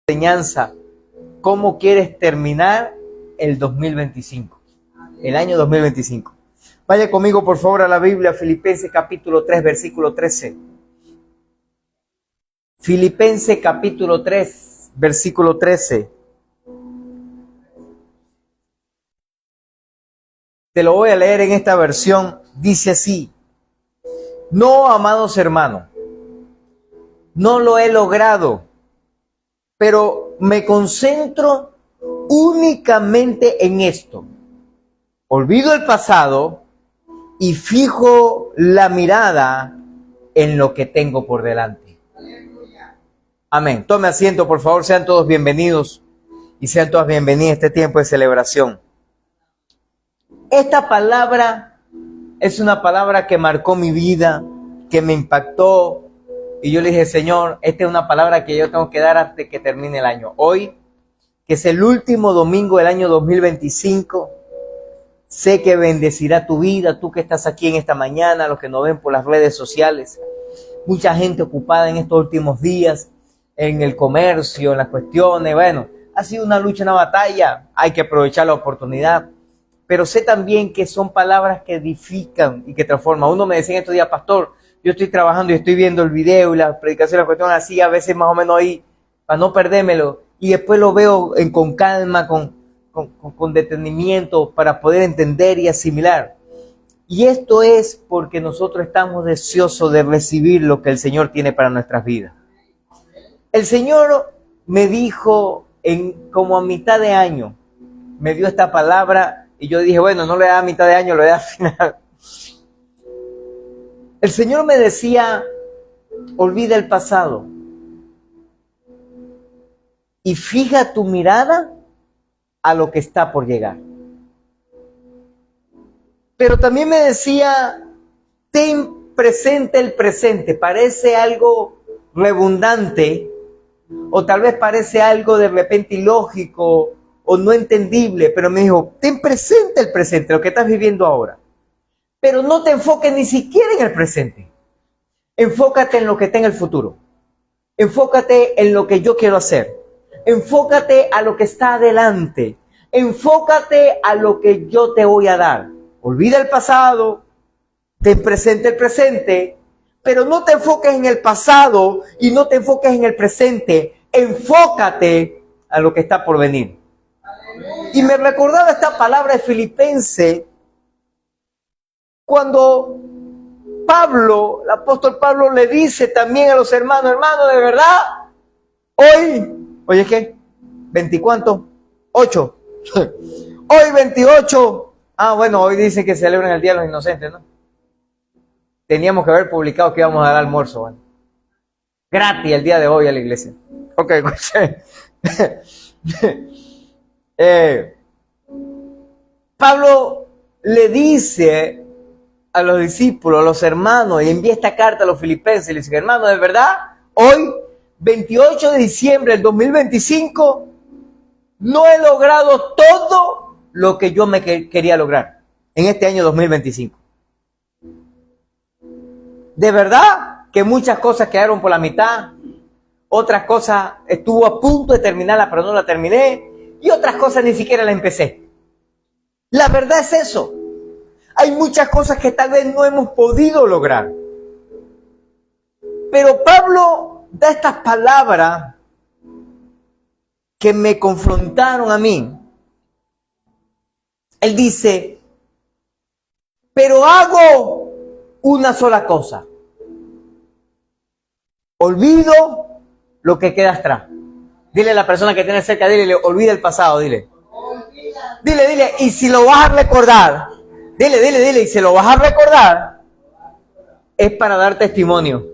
enseñanza. ¿Cómo quieres terminar el 2025? El año 2025. Vaya conmigo, por favor, a la Biblia, Filipenses capítulo 3, versículo 13. Filipenses capítulo 3, versículo 13. Te lo voy a leer en esta versión. Dice así: no, amados hermanos, no lo he logrado, pero me concentro únicamente en esto. Olvido el pasado y fijo la mirada en lo que tengo por delante. Amén. Tome asiento, por favor. Sean todos bienvenidos y sean todas bienvenidas a este tiempo de celebración. Esta palabra es una palabra que marcó mi vida, que me impactó. Y yo le dije: Señor, esta es una palabra que yo tengo que dar antes de que termine el año. Hoy, que es el último domingo del año 2025, sé que bendecirá tu vida, tú que estás aquí en esta mañana, los que nos ven por las redes sociales. Mucha gente ocupada en estos últimos días, en el comercio, en las cuestiones. Bueno, ha sido una lucha, una batalla. Hay que aprovechar la oportunidad. Pero sé también que son palabras que edifican y que transforman. Uno me decía en estos días: pastor, yo estoy trabajando y estoy viendo el video y la predicación, la cuestión así, a veces más o menos ahí, para no perdérmelo. Y después lo veo con calma, con detenimiento, para poder entender y asimilar. Y esto es porque nosotros estamos deseosos de recibir lo que el Señor tiene para nuestras vidas. El Señor me dijo como a mitad de año, me dio esta palabra. Y yo dije: bueno, no le da a mitad de año, le da al final. El Señor me decía: olvida el pasado y fija tu mirada a lo que está por llegar. Pero también me decía: ten presente el presente. Parece algo redundante, o tal vez parece algo de repente ilógico o no entendible, pero me dijo: ten presente el presente, lo que estás viviendo ahora. Pero no te enfoques ni siquiera en el presente. Enfócate en lo que está en el futuro. Enfócate en lo que yo quiero hacer. Enfócate a lo que está adelante. Enfócate a lo que yo te voy a dar. Olvida el pasado, ten presente el presente, pero no te enfoques en el pasado y no te enfoques en el presente. Enfócate a lo que está por venir. Y me recordaba esta palabra de Filipenses cuando Pablo, el apóstol Pablo, le dice también a los hermanos: hermanos, de verdad, hoy es ¿qué? ¿20 cuánto? 8. Hoy 28. Bueno, hoy dice que celebran el Día de los Inocentes, ¿no? Teníamos que haber publicado que íbamos a dar almuerzo, ¿vale? Gratis el día de hoy a la iglesia. Ok, Pablo le dice a los discípulos, a los hermanos, y envía esta carta a los filipenses, y le dice: hermanos, de verdad, hoy, 28 de diciembre del 2025, no he logrado todo lo que yo me quería lograr en este año 2025. De verdad que muchas cosas quedaron por la mitad, otras cosas estuvo a punto de terminarla, pero no la terminé, y otras cosas ni siquiera la empecé. La verdad es eso. Hay muchas cosas que tal vez no hemos podido lograr. Pero Pablo da estas palabras que me confrontaron a mí. Él dice: pero hago una sola cosa. Olvido lo que queda atrás. Dile a la persona que tiene cerca, dile: olvida el pasado, dile. Dile, y si lo vas a recordar, dile, y si lo vas a recordar, es para dar testimonio.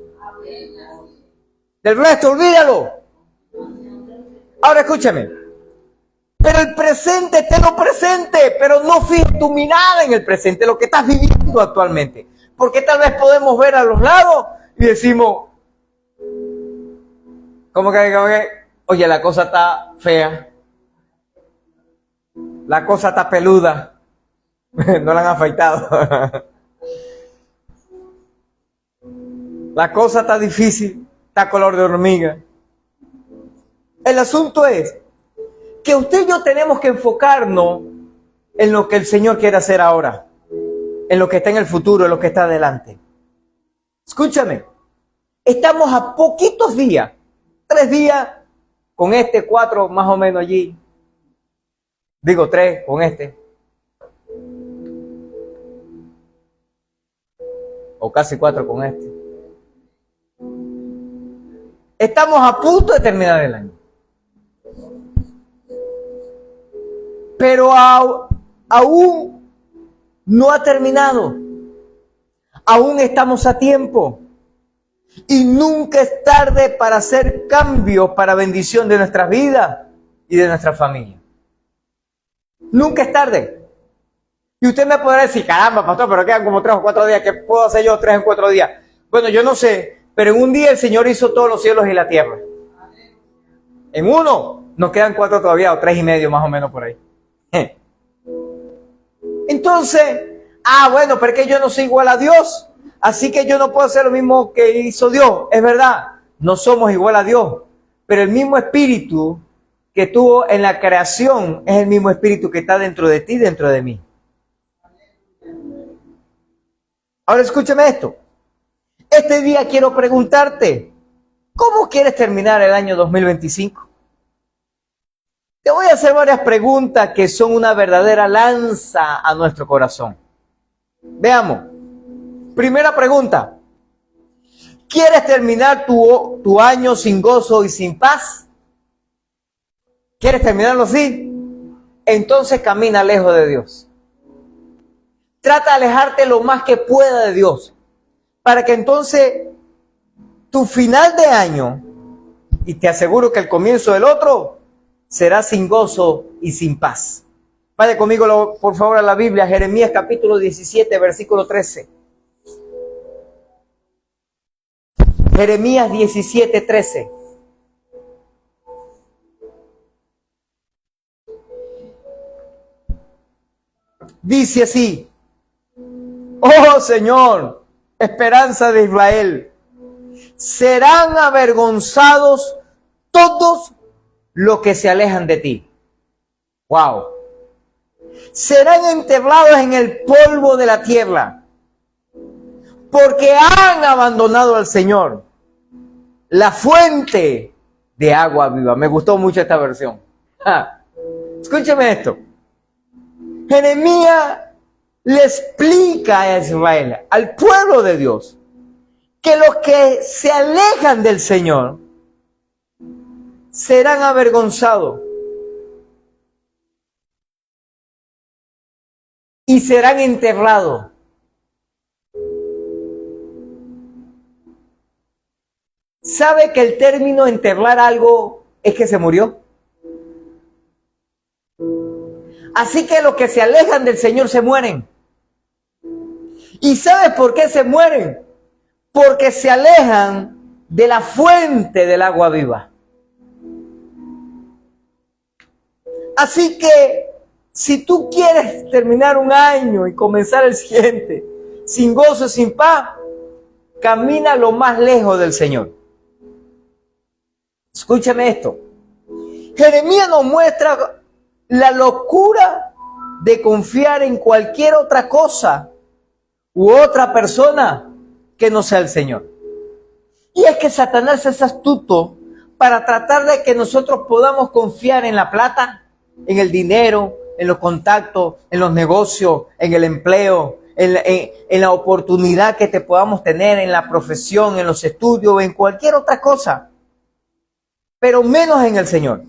Del resto, olvídalo. Ahora escúchame. Pero el presente, tenlo presente, pero no fijes tu mirada en el presente, lo que estás viviendo actualmente. Porque tal vez podemos ver a los lados y decimos: ¿cómo que? Oye, la cosa está fea. La cosa está peluda. No la han afeitado. La cosa está difícil. Está color de hormiga. El asunto es que usted y yo tenemos que enfocarnos en lo que el Señor quiere hacer ahora, en lo que está en el futuro, en lo que está adelante. Escúchame, estamos a poquitos días, 3 días con 4 más o menos allí. Digo 3 con o casi 4 con Estamos a punto de terminar el año. Pero aún no ha terminado. Aún estamos a tiempo. Y nunca es tarde para hacer cambios para bendición de nuestras vidas y de nuestra familia. Nunca es tarde. Y usted me podrá decir, caramba, pastor, pero quedan como 3 o 4 días. ¿Qué puedo hacer yo 3 o 4 días? Bueno, yo no sé, pero en un día el Señor hizo todos los cielos y la tierra. En uno nos quedan 4 todavía, o 3 y medio más o menos por ahí. Entonces, bueno, pero es que yo no soy igual a Dios, así que yo no puedo hacer lo mismo que hizo Dios. Es verdad, no somos igual a Dios, pero el mismo espíritu que tuvo en la creación es el mismo espíritu que está dentro de ti, dentro de mí. Ahora escúchame esto. Este día quiero preguntarte, ¿cómo quieres terminar el año 2025? Te voy a hacer varias preguntas que son una verdadera lanza a nuestro corazón. Veamos. Primera pregunta. ¿Quieres terminar tu año sin gozo y sin paz? ¿Quieres terminarlo así? Entonces camina lejos de Dios. Trata de alejarte lo más que pueda de Dios, para que entonces tu final de año, y te aseguro que el comienzo del otro, será sin gozo y sin paz. Vaya conmigo, por favor, a la Biblia, Jeremías capítulo 17, versículo 13. Jeremías 17, 13. Dice así: oh Señor, esperanza de Israel, serán avergonzados todos los que se alejan de ti. Wow. Serán enterrados en el polvo de la tierra, porque han abandonado al Señor, la fuente de agua viva. Me gustó mucho esta versión. Escúcheme esto. Jeremías le explica a Israel, al pueblo de Dios, que los que se alejan del Señor serán avergonzados y serán enterrados. ¿Sabe que el término enterrar algo es que se murió? Así que los que se alejan del Señor se mueren. ¿Y sabes por qué se mueren? Porque se alejan de la fuente del agua viva. Así que si tú quieres terminar un año y comenzar el siguiente sin gozo, sin paz, camina lo más lejos del Señor. Escúchame esto. Jeremías nos muestra la locura de confiar en cualquier otra cosa u otra persona que no sea el Señor. Y es que Satanás es astuto para tratar de que nosotros podamos confiar en la plata, en el dinero, en los contactos, en los negocios, en el empleo, en la oportunidad que te podamos tener, en la profesión, en los estudios, en cualquier otra cosa, pero menos en el Señor.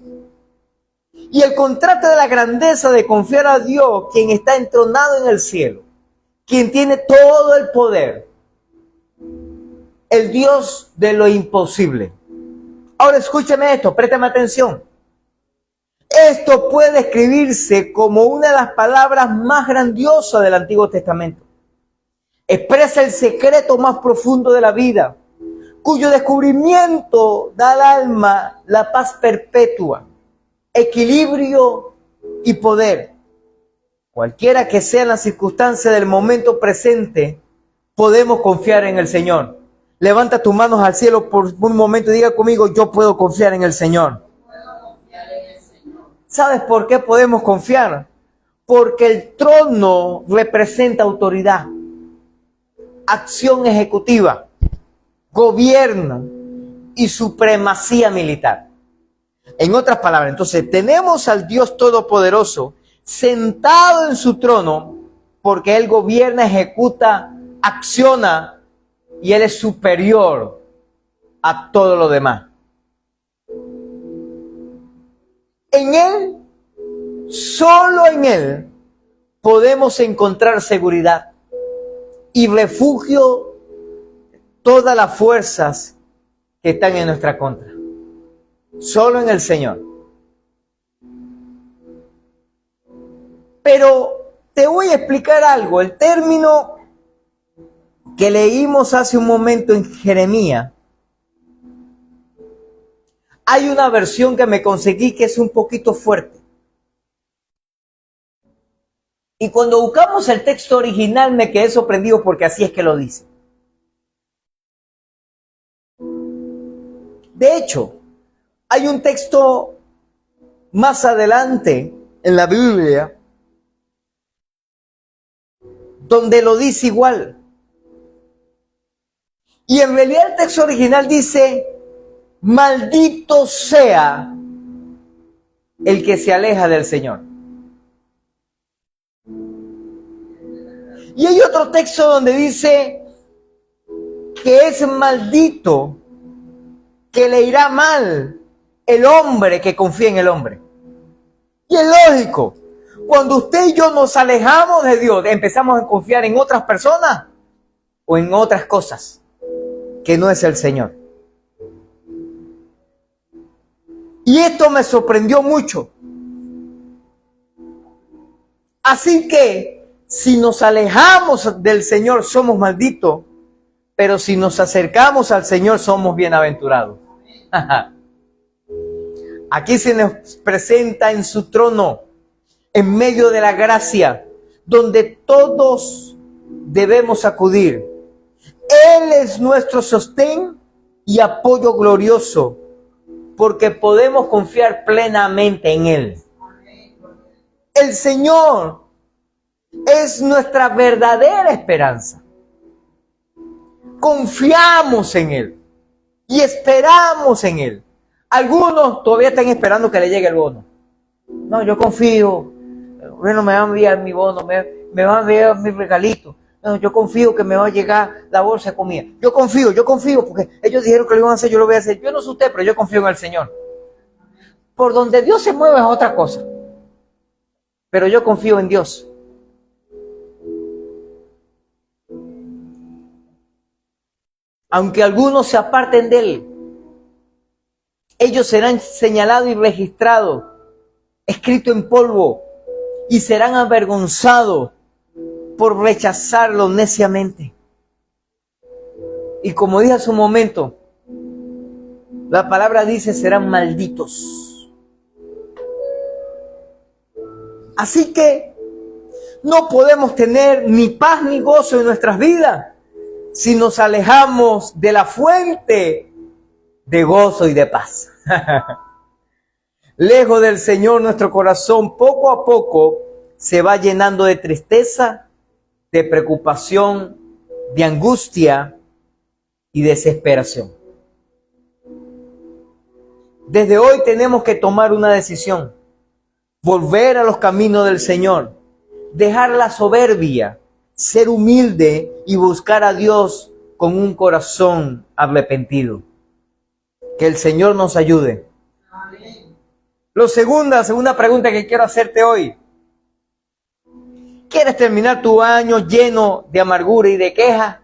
Y el contraste de la grandeza de confiar a Dios, quien está entronado en el cielo, quien tiene todo el poder, el Dios de lo imposible. Ahora escúcheme esto, préstame atención. Esto puede escribirse como una de las palabras más grandiosas del Antiguo Testamento. Expresa el secreto más profundo de la vida, cuyo descubrimiento da al alma la paz perpetua, equilibrio y poder. Cualquiera que sea la circunstancia del momento presente, podemos confiar en el Señor. Levanta tus manos al cielo por un momento y diga conmigo: yo puedo confiar en el Señor. ¿Sabes por qué podemos confiar? Porque el trono representa autoridad, acción ejecutiva, gobierno y supremacía militar. En otras palabras, entonces tenemos al Dios Todopoderoso sentado en su trono porque Él gobierna, ejecuta, acciona y Él es superior a todo lo demás. En Él, solo en Él, podemos encontrar seguridad y refugio todas las fuerzas que están en nuestra contra. Solo en el Señor. Pero te voy a explicar algo. El término que leímos hace un momento en Jeremías, hay una versión que me conseguí que es un poquito fuerte. Y cuando buscamos el texto original me quedé sorprendido porque así es que lo dice. De hecho, hay un texto más adelante en la Biblia donde lo dice igual. Y en realidad el texto original dice: maldito sea el que se aleja del Señor. Y hay otro texto donde dice que es maldito, que le irá mal el hombre que confía en el hombre. Y es lógico, cuando usted y yo nos alejamos de Dios, empezamos a confiar en otras personas o en otras cosas que no es el Señor. Y esto me sorprendió mucho. Así que si nos alejamos del Señor somos malditos, pero si nos acercamos al Señor somos bienaventurados. Aquí se nos presenta en su trono, en medio de la gracia, donde todos debemos acudir. Él es nuestro sostén y apoyo glorioso, porque podemos confiar plenamente en Él. El Señor es nuestra verdadera esperanza. Confiamos en Él y esperamos en Él. Algunos todavía están esperando que le llegue el bono. No, yo confío. Bueno, me va a enviar mi bono, me va a enviar mi regalito. No, yo confío que me va a llegar la bolsa de comida. Yo confío, porque ellos dijeron que lo iban a hacer, yo lo voy a hacer. Yo no sé usted, pero yo confío en el Señor. Por donde Dios se mueve es otra cosa. Pero yo confío en Dios. Aunque algunos se aparten de Él, ellos serán señalados y registrados, escritos en polvo, y serán avergonzados por rechazarlo neciamente. Y como dije hace un momento, la palabra dice: serán malditos. Así que no podemos tener ni paz ni gozo en nuestras vidas si nos alejamos de la fuente de gozo y de paz. Lejos del Señor, nuestro corazón poco a poco se va llenando de tristeza, de preocupación, de angustia y desesperación. Desde hoy tenemos que tomar una decisión: volver a los caminos del Señor, dejar la soberbia, ser humilde y buscar a Dios con un corazón arrepentido. Que el Señor nos ayude. Amén. Segunda pregunta que quiero hacerte hoy. ¿Quieres terminar tu año lleno de amargura y de queja?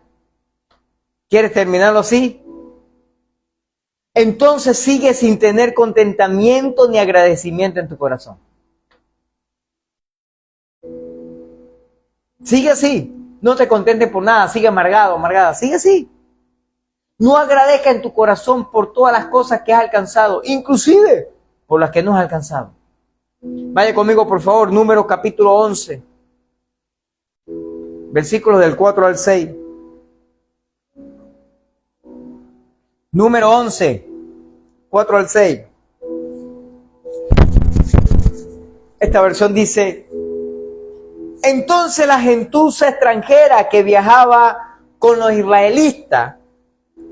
¿Quieres terminarlo así? Entonces sigue sin tener contentamiento ni agradecimiento en tu corazón. Sigue así. No te contentes por nada. Sigue amargado, amargada. Sigue así. No agradezca en tu corazón por todas las cosas que has alcanzado, inclusive por las que no has alcanzado. Vaya conmigo, por favor, Números capítulo 11, versículos del 4 al 6. Número 11, 4 al 6. esta versión dice: entonces la gentuza extranjera que viajaba con los israelitas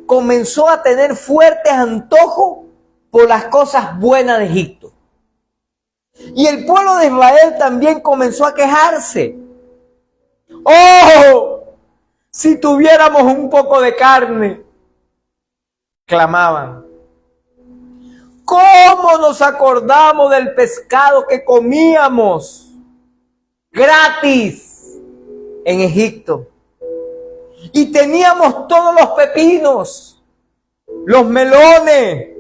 comenzó a tener fuertes antojos por las cosas buenas de Egipto. Y el pueblo de Israel también comenzó a quejarse. ¡Oh! Si tuviéramos un poco de carne, clamaban. ¿Cómo nos acordamos del pescado que comíamos gratis en Egipto? Y teníamos todos los pepinos, los melones,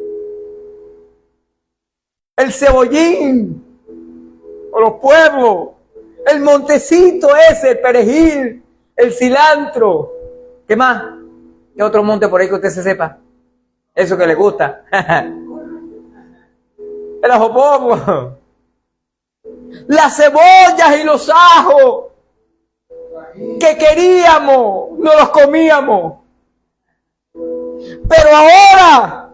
el cebollín, o los pueblos, el montecito ese, el perejil, el cilantro. ¿Qué más? ¿Qué otro monte por ahí que usted se sepa? Eso que le gusta. El ajopopo. Las cebollas y los ajos que queríamos, no los comíamos. Pero ahora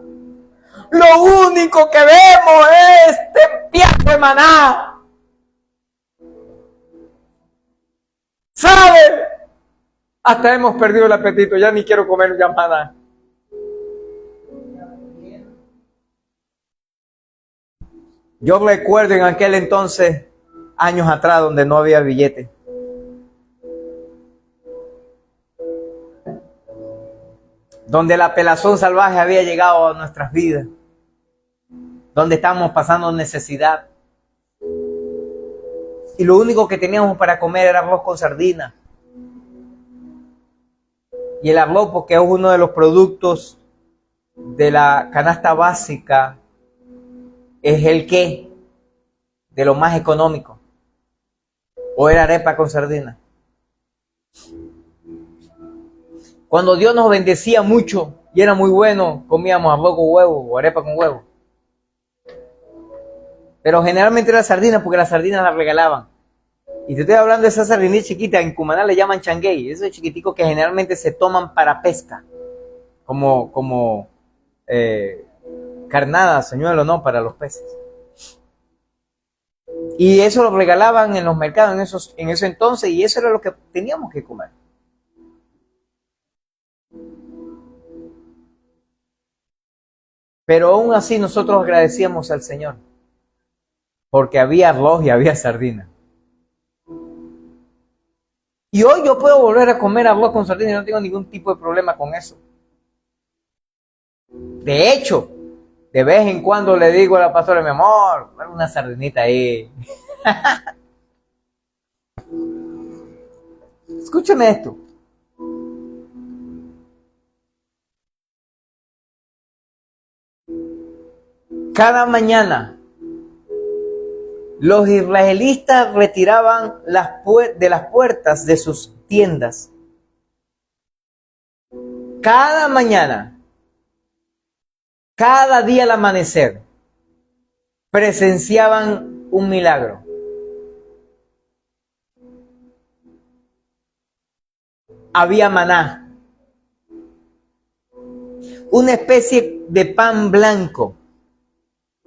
lo único que vemos es tempiazo de maná. ¿Sabe? Hasta hemos perdido el apetito, ya ni quiero comer ya maná. Yo recuerdo en aquel entonces, años atrás, donde no había billete. Donde la pelazón salvaje había llegado a nuestras vidas. Donde estábamos pasando necesidad. Y lo único que teníamos para comer era arroz con sardina. Y el arroz, porque es uno de los productos de la canasta básica, es el que de lo más económico. O era arepa con sardina. Cuando Dios nos bendecía mucho y era muy bueno, comíamos arroz con huevo o arepa con huevo. Pero generalmente era sardina, porque las sardinas las regalaban. Y te estoy hablando de esa sardinita chiquita, en Cumaná le llaman changuey, esos chiquiticos que generalmente se toman para pesca, como carnada, señuelo, no, para los peces. Y eso lo regalaban en los mercados en ese entonces, y eso era lo que teníamos que comer. Pero aún así nosotros agradecíamos al Señor, porque había arroz y había sardina. Y hoy yo puedo volver a comer arroz con sardina y no tengo ningún tipo de problema con eso. De hecho, de vez en cuando le digo a la pastora: mi amor, dame una sardinita ahí. Escúcheme esto. Cada mañana los israelitas retiraban de las puertas de sus tiendas. Cada mañana, cada día al amanecer, presenciaban un milagro. Había maná, una especie de pan blanco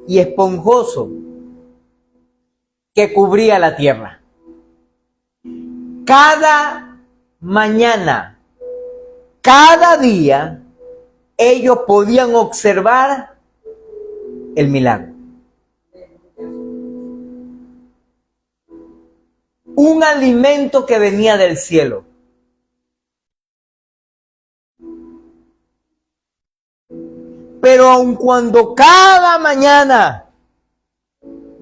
y esponjoso que cubría la tierra. Cada mañana, cada día, ellos podían observar el milagro. Un alimento que venía del cielo. Pero aun cuando cada mañana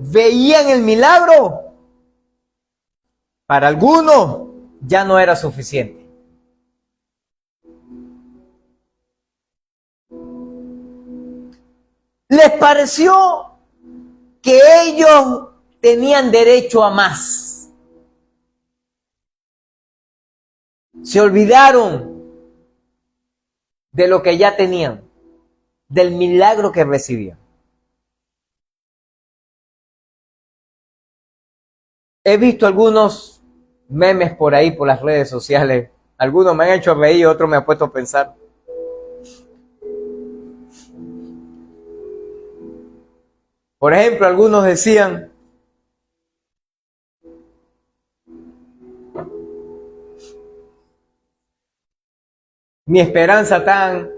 veían el milagro, para algunos ya no era suficiente. Les pareció que ellos tenían derecho a más. Se olvidaron de lo que ya tenían, del milagro que recibían. He visto algunos memes por ahí, por las redes sociales. Algunos me han hecho reír, otros me han puesto a pensar. Por ejemplo, algunos decían: Mi esperanza está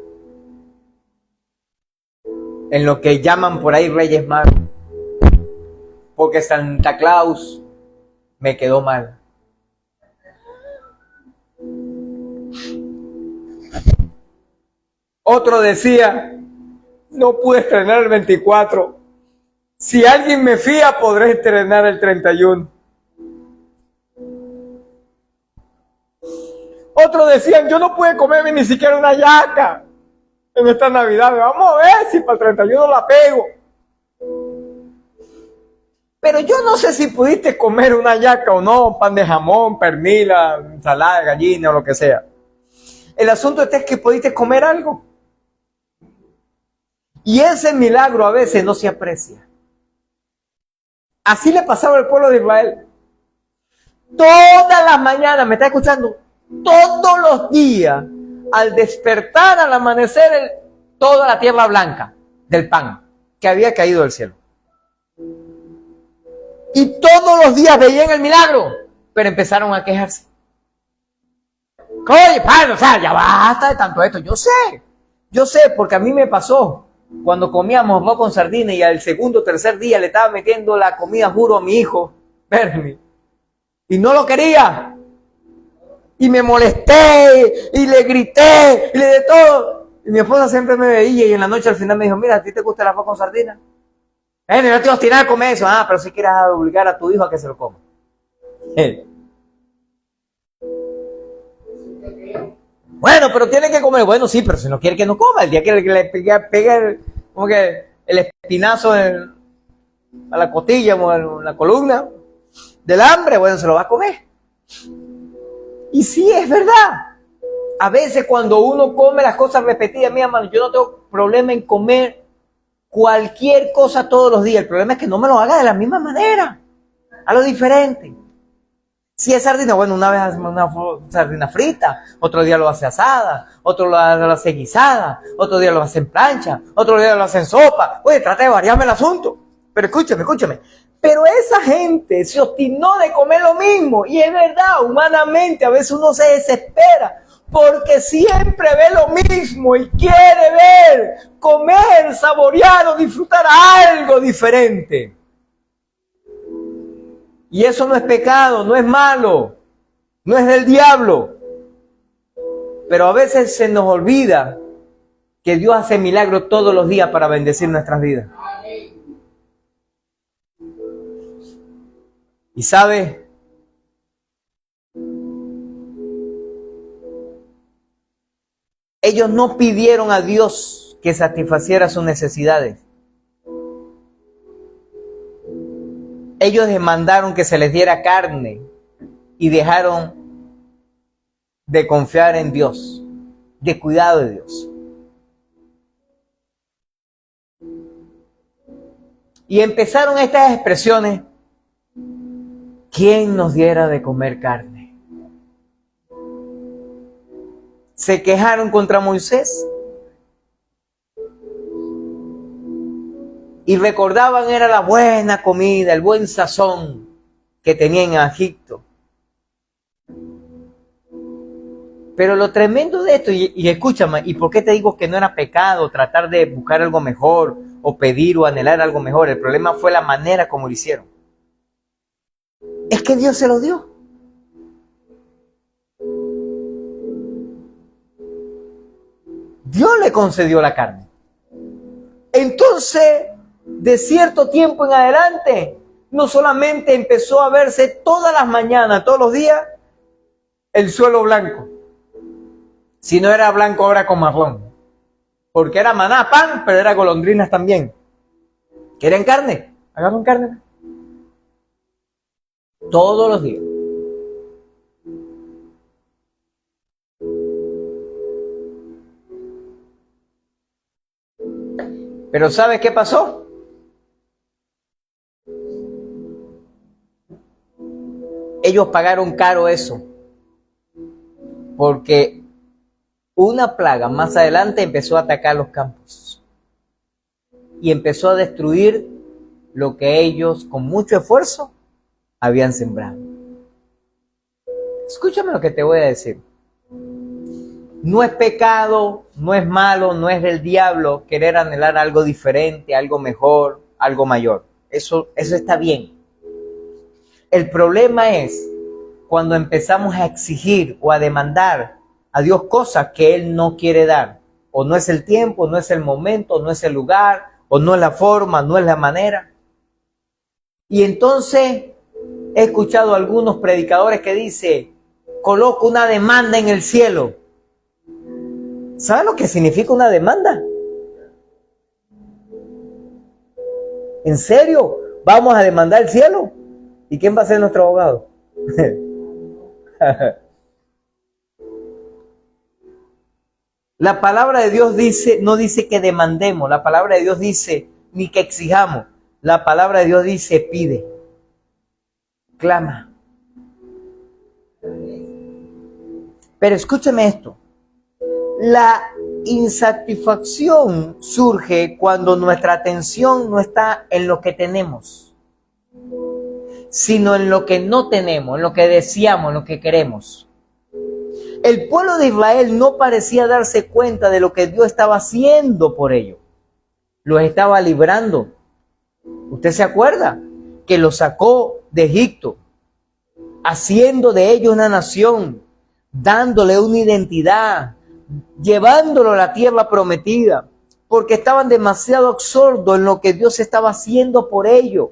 en lo que llaman por ahí Reyes Magos, porque Santa Claus me quedó mal. Otro decía, no pude estrenar el 24. Si alguien me fía, podré estrenar el 31. Otros decían, yo no pude comerme ni siquiera una yaca en esta Navidad. Vamos a ver si para el 31 la pego. Pero yo no sé si pudiste comer una yaca o no, pan de jamón, pernil, ensalada de gallina o lo que sea. El asunto es que pudiste comer algo. Y ese milagro a veces no se aprecia. Así le pasaba al pueblo de Israel. Todas las mañanas, ¿me está escuchando? Todos los días, al despertar, al amanecer, toda la tierra blanca del pan que había caído del cielo. Y todos los días veían el milagro, pero empezaron a quejarse. Oye, padre, o sea, ya basta de tanto esto. Yo sé, porque a mí me pasó cuando comíamos arroz con sardina y al segundo o tercer día le estaba metiendo la comida, juro, a mi hijo, Bernie, y no lo quería. Y me molesté, y le grité, y le de todo. Y mi esposa siempre me veía y en la noche al final me dijo, mira, ¿a ti te gusta el arroz con sardina? No te vas a tirar a comer eso. Pero si quieres obligar a tu hijo a que se lo coma. Bueno, pero tiene que comer. Bueno, sí, pero si no quiere que no coma. El día que le pegue como que el espinazo a la costilla o en la columna del hambre, bueno, se lo va a comer. Y sí, es verdad. A veces cuando uno come las cosas repetidas, mi hermano, yo no tengo problema en comer cualquier cosa todos los días. El problema es que no me lo haga de la misma manera, a lo diferente. Si es sardina, bueno, una vez hace una sardina frita, otro día lo hace asada, otro lo hace guisada, otro día lo hace en plancha, otro día lo hace en sopa. Oye, trata de variarme el asunto. Pero escúchame. Pero esa gente se obstinó de comer lo mismo. Y es verdad, humanamente a veces uno se desespera porque siempre ve lo mismo y quiere ver, comer, saborear o disfrutar algo diferente. Y eso no es pecado, no es malo, no es del diablo. Pero a veces se nos olvida que Dios hace milagros todos los días para bendecir nuestras vidas. Y sabe, ellos no pidieron a Dios que satisfaciera sus necesidades. Ellos demandaron que se les diera carne y dejaron de confiar en Dios, de cuidado de Dios. Y empezaron estas expresiones: ¿quién nos diera de comer carne? Se quejaron contra Moisés y recordaban era la buena comida, el buen sazón que tenían en Egipto. Pero lo tremendo de esto, y escúchame, ¿y por qué te digo que no era pecado tratar de buscar algo mejor o pedir o anhelar algo mejor? El problema fue la manera como lo hicieron. Es que Dios se lo dio. Dios le concedió la carne. Entonces, de cierto tiempo en adelante, no solamente empezó a verse todas las mañanas, todos los días, el suelo blanco. Si no era blanco, ahora con marrón. Porque era maná, pan, pero era golondrinas también. ¿Quieren carne? Agarran carne. Todos los días. Pero ¿sabes qué pasó? Ellos pagaron caro eso. Porque una plaga más adelante empezó a atacar los campos. Y empezó a destruir lo que ellos con mucho esfuerzo habían sembrado. Escúchame lo que te voy a decir. No es pecado, no es malo, no es del diablo querer anhelar algo diferente, algo mejor, algo mayor. Eso está bien. El problema es cuando empezamos a exigir o a demandar a Dios cosas que Él no quiere dar. O no es el tiempo, no es el momento, no es el lugar, o no es la forma, no es la manera. Y entonces he escuchado a algunos predicadores que dicen, coloco una demanda en el cielo. ¿Sabe lo que significa una demanda? ¿En serio? ¿Vamos a demandar el cielo? ¿Y quién va a ser nuestro abogado? La palabra de Dios dice, no dice que demandemos, la palabra de Dios dice ni que exijamos. La palabra de Dios dice pide, clama. Pero escúcheme esto. La insatisfacción surge cuando nuestra atención no está en lo que tenemos, sino en lo que no tenemos, en lo que deseamos, en lo que queremos. El pueblo de Israel no parecía darse cuenta de lo que Dios estaba haciendo por ellos. Los estaba librando. ¿Usted se acuerda? Que los sacó de Egipto, haciendo de ellos una nación, dándole una identidad, llevándolo a la tierra prometida, porque estaban demasiado absortos en lo que Dios estaba haciendo por ellos.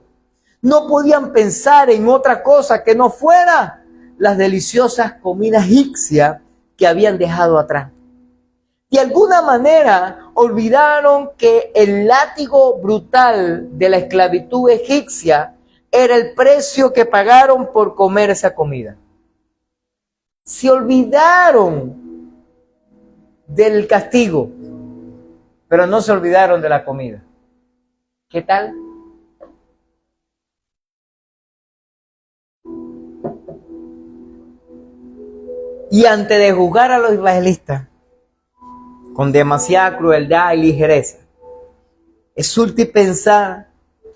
No podían pensar en otra cosa que no fuera las deliciosas comidas egipcias que habían dejado atrás. De alguna manera olvidaron que el látigo brutal de la esclavitud egipcia era el precio que pagaron por comer esa comida. Se olvidaron del castigo, pero no se olvidaron de la comida. ¿Qué tal? Y antes de juzgar a los israelitas con demasiada crueldad y ligereza, es útil pensar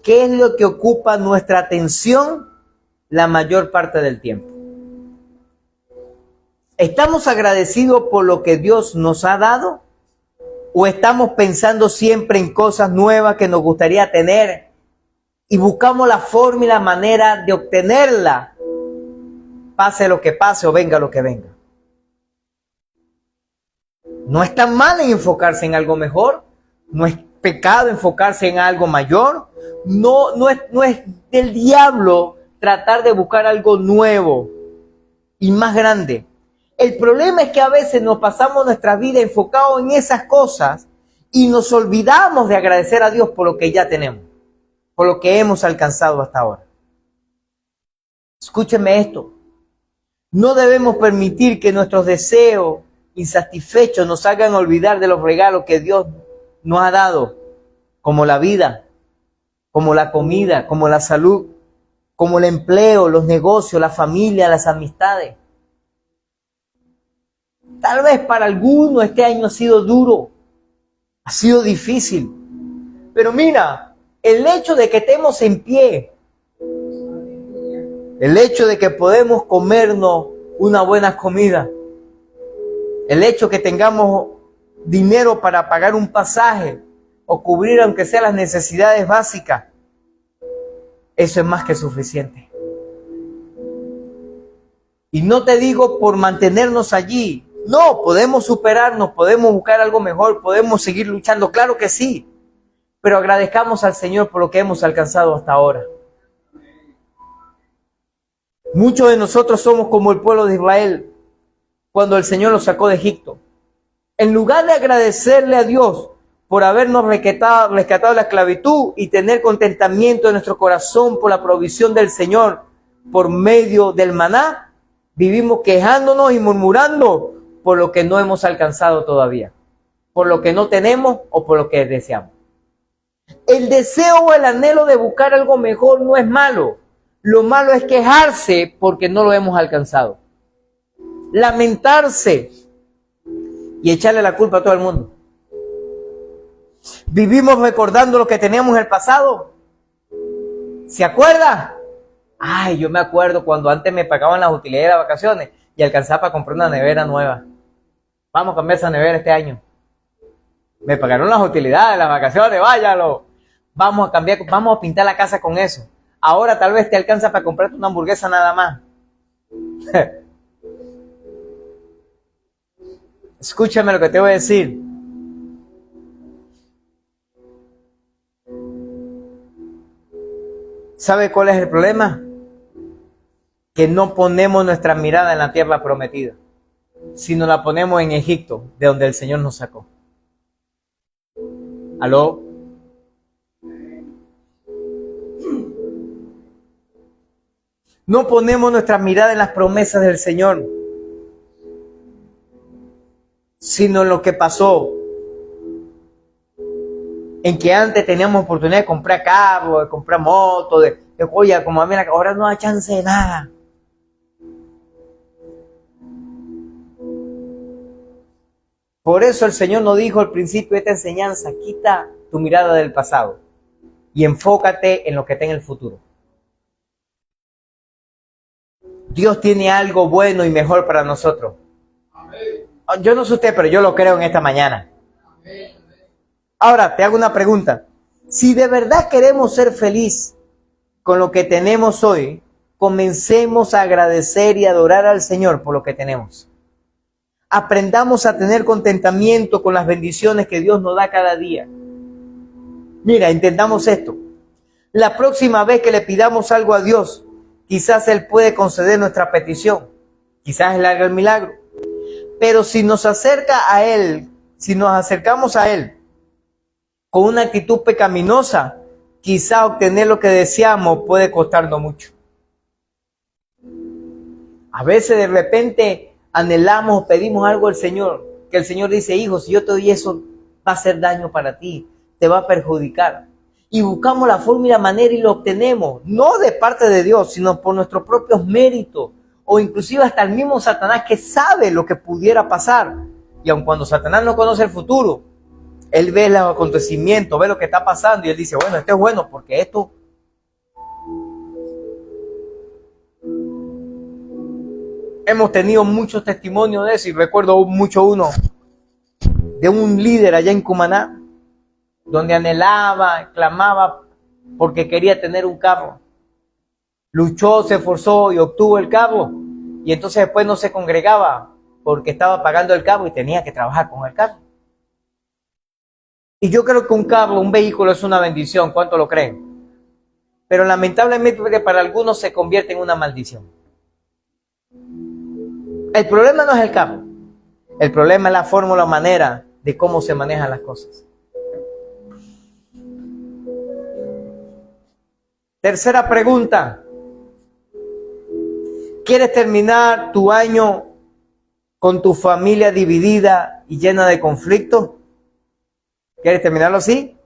qué es lo que ocupa nuestra atención la mayor parte del tiempo. ¿Estamos agradecidos por lo que Dios nos ha dado? ¿O estamos pensando siempre en cosas nuevas que nos gustaría tener y buscamos la forma y la manera de obtenerla, pase lo que pase o venga lo que venga? No es tan mal en enfocarse en algo mejor, no es pecado enfocarse en algo mayor, no es del diablo tratar de buscar algo nuevo y más grande. El problema es que a veces nos pasamos nuestra vida enfocados en esas cosas y nos olvidamos de agradecer a Dios por lo que ya tenemos, por lo que hemos alcanzado hasta ahora. Escúcheme esto, no debemos permitir que nuestros deseos insatisfechos nos hagan olvidar de los regalos que Dios nos ha dado, como la vida, como la comida, como la salud, como el empleo, los negocios, la familia, las amistades. Tal vez para algunos este año ha sido duro, ha sido difícil, pero mira, el hecho de que estemos en pie, el hecho de que podemos comernos una buena comida, el hecho que tengamos dinero para pagar un pasaje o cubrir aunque sea las necesidades básicas, eso es más que suficiente. Y no te digo por mantenernos allí, no, podemos superarnos, podemos buscar algo mejor, podemos seguir luchando, claro que sí, pero agradezcamos al Señor por lo que hemos alcanzado hasta ahora. Muchos de nosotros somos como el pueblo de Israel cuando el Señor los sacó de Egipto. En lugar de agradecerle a Dios por habernos rescatado de la esclavitud y tener contentamiento en nuestro corazón por la provisión del Señor por medio del maná, vivimos quejándonos y murmurando por lo que no hemos alcanzado todavía, por lo que no tenemos o por lo que deseamos. El deseo o el anhelo de buscar algo mejor no es malo. Lo malo es quejarse porque no lo hemos alcanzado. Lamentarse y echarle la culpa a todo el mundo. Vivimos recordando lo que teníamos en el pasado. ¿Se acuerda? Ay, yo me acuerdo cuando antes me pagaban las utilidades de vacaciones y alcanzaba para comprar una nevera nueva vamos a cambiar esa nevera este año. Me pagaron las utilidades, las vacaciones, váyalo. Vamos a cambiar, vamos a pintar la casa con eso. Ahora tal vez te alcanza para comprarte una hamburguesa nada más. Escúchame lo que te voy a decir. ¿Sabe cuál es el problema? Que no ponemos nuestra mirada en la tierra prometida, sino la ponemos en Egipto, de donde el Señor nos sacó. ¿Aló? No ponemos nuestra mirada en las promesas del Señor, sino en lo que pasó. En que antes teníamos oportunidad de comprar carro, de comprar moto, oye, como a mí ahora no hay chance de nada. Por eso el Señor nos dijo al principio de esta enseñanza, quita tu mirada del pasado y enfócate en lo que está en el futuro. Dios tiene algo bueno y mejor para nosotros. Yo no sé usted, pero yo lo creo en esta mañana. Ahora, te hago una pregunta. Si de verdad queremos ser felices con lo que tenemos hoy, comencemos a agradecer y adorar al Señor por lo que tenemos. Aprendamos a tener contentamiento con las bendiciones que Dios nos da cada día. Mira, intentamos esto. La próxima vez que le pidamos algo a Dios, quizás Él puede conceder nuestra petición. Quizás Él haga el milagro. Pero si nos acerca a Él, si nos acercamos a Él con una actitud pecaminosa, quizá obtener lo que deseamos puede costarnos mucho. A veces de repente anhelamos, pedimos algo al Señor, que el Señor dice, hijo, si yo te doy eso, va a hacer daño para ti, te va a perjudicar. Y buscamos la forma y la manera y lo obtenemos, no de parte de Dios, sino por nuestros propios méritos, o inclusive hasta el mismo Satanás que sabe lo que pudiera pasar. Y aun cuando Satanás no conoce el futuro, él ve los acontecimientos, ve lo que está pasando y él dice, bueno, esto es bueno porque esto... Hemos tenido muchos testimonios de eso y recuerdo mucho uno de un líder allá en Cumaná, donde anhelaba, clamaba porque quería tener un carro. Luchó, se esforzó y obtuvo el carro y entonces después no se congregaba porque estaba pagando el carro y tenía que trabajar con el carro. Y yo creo que un carro, un vehículo es una bendición, ¿cuánto lo creen? Pero lamentablemente para algunos se convierte en una maldición. El problema no es el carro, el problema es la forma o la manera de cómo se manejan las cosas. Tercera pregunta. ¿Quieres terminar tu año con tu familia dividida y llena de conflictos? ¿Quieres terminarlo así?